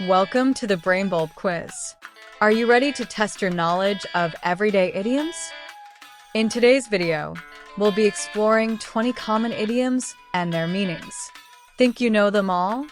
Welcome to the Brain Bulb Quiz. Are you ready to test your knowledge of everyday idioms? In today's video, we'll be exploring 20 common idioms and their meanings. Think you know them all?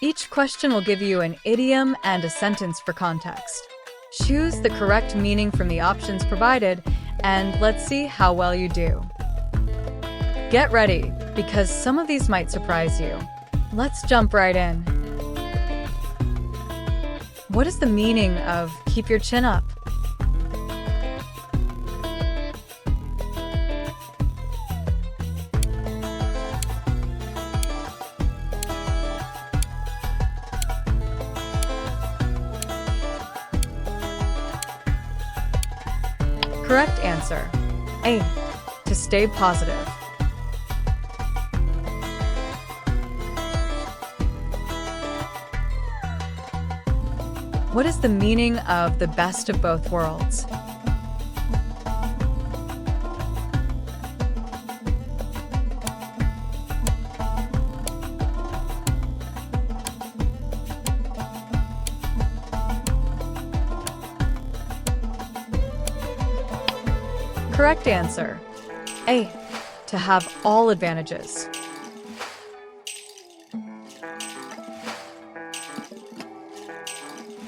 Each question will give you an idiom and a sentence for context. Choose the correct meaning from the options provided, and let's see how well you do. Get ready, because some of these might surprise you. Let's jump right in. What is the meaning of keep your chin up? Correct answer. A. To stay positive. What is the meaning of the best of both worlds? Correct answer. A. To have all advantages.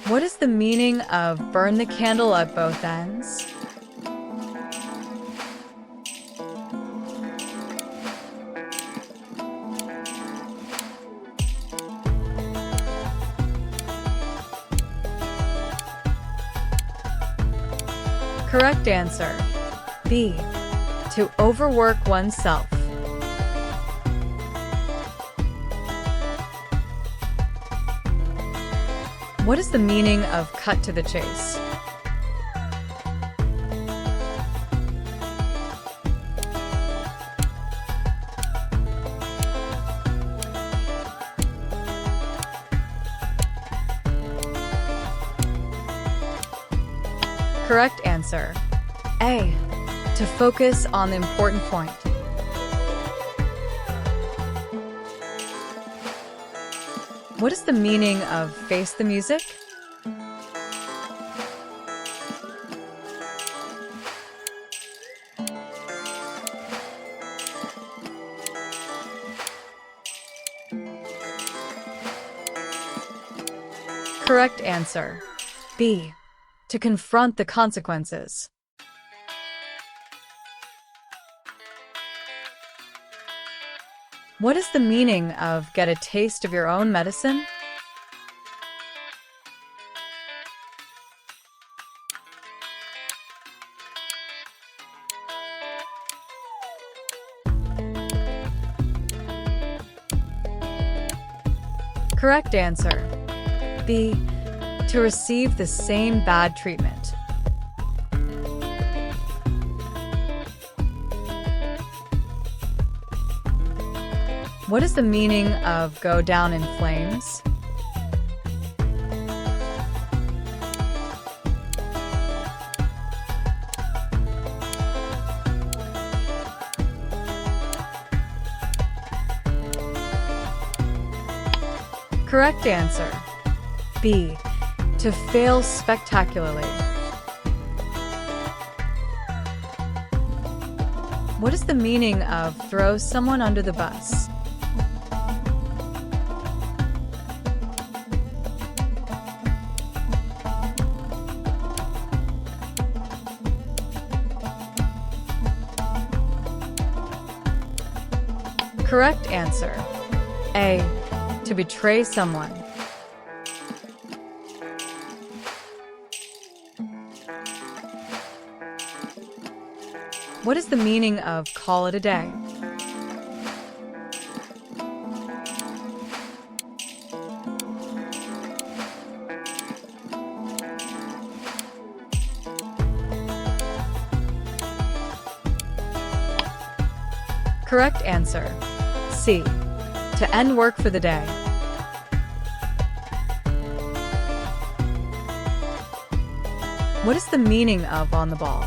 What is the meaning of burn the candle at both ends? Correct answer. B. To overwork oneself. What is the meaning of cut to the chase? Correct answer. A. To focus on the important point. What is the meaning of face the music? Correct answer. B. To confront the consequences. What is the meaning of get a taste of your own medicine? Correct answer. B. To receive the same bad treatment. What is the meaning of go down in flames? Correct answer. B. To fail spectacularly. What is the meaning of throw someone under the bus? Correct answer. A. To betray someone. What is the meaning of call it a day? Correct answer. C. To end work for the day. What is the meaning of on the ball?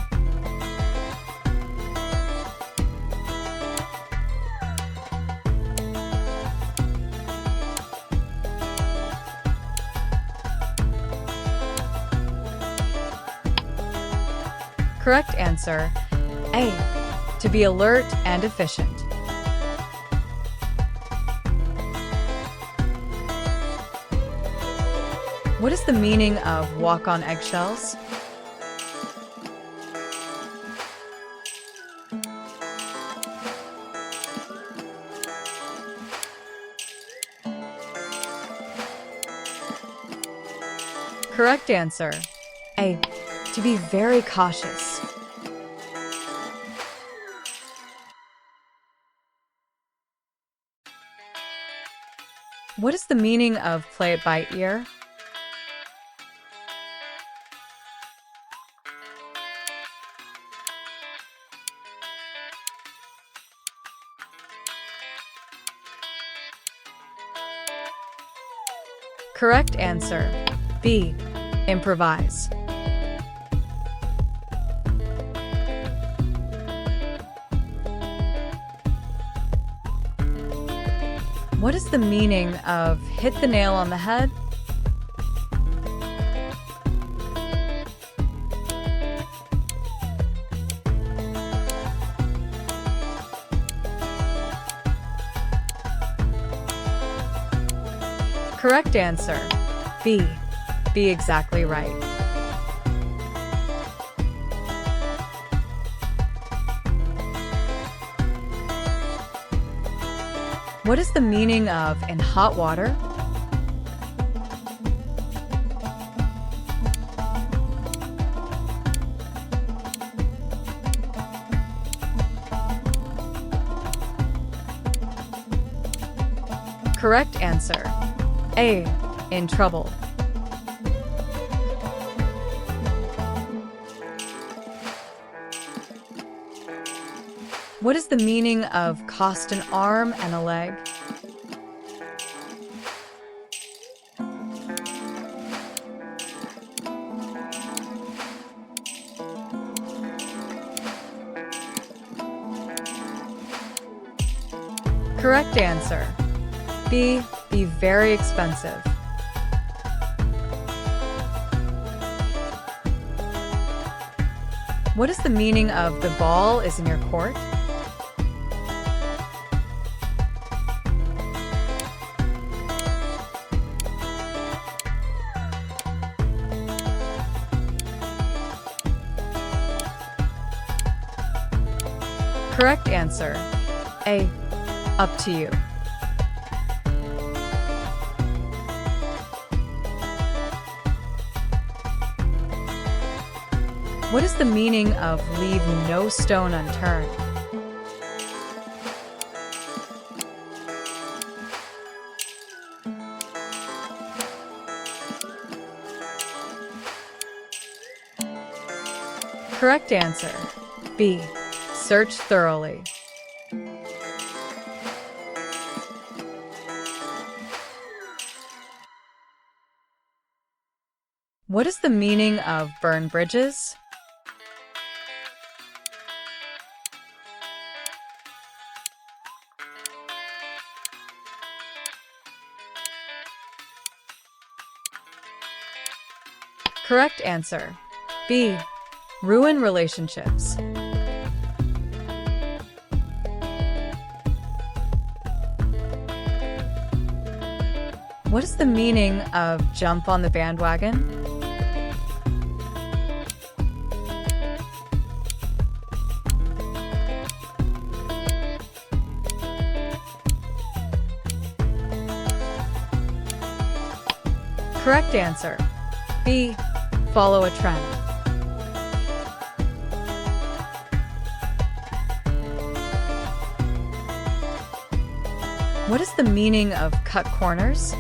Correct answer, A. To be alert and efficient. What is the meaning of walk on eggshells? Correct answer, A. To be very cautious. What is the meaning of play it by ear? Correct answer, B. Improvise. What is the meaning of hit the nail on the head? Correct answer, B. Be exactly right. What is the meaning of in hot water? Correct answer, A. In trouble. What is the meaning of cost an arm and a leg? Correct answer, B. Be very expensive. What is the meaning of the ball is in your court? Correct answer, A. Up to you. What is the meaning of leave no stone unturned? Correct answer, B. Search thoroughly. What is the meaning of burn bridges? Correct answer, B. Ruin relationships. What is the meaning of jump on the bandwagon? Correct answer, B. Follow a trend. What is the meaning of cut corners?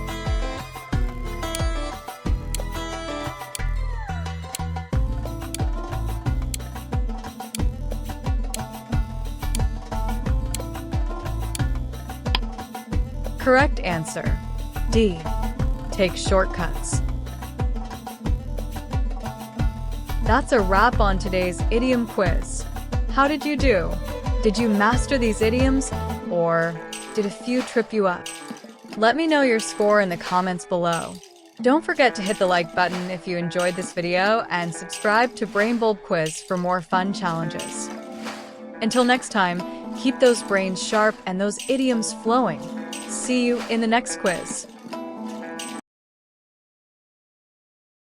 Correct answer, D. Take shortcuts. That's a wrap on today's idiom quiz. How did you do? Did you master these idioms, or did a few trip you up? Let me know your score in the comments below. Don't forget to hit the like button if you enjoyed this video and subscribe to Brain Bulb Quiz for more fun challenges. Until next time, keep those brains sharp and those idioms flowing. See you in the next quiz.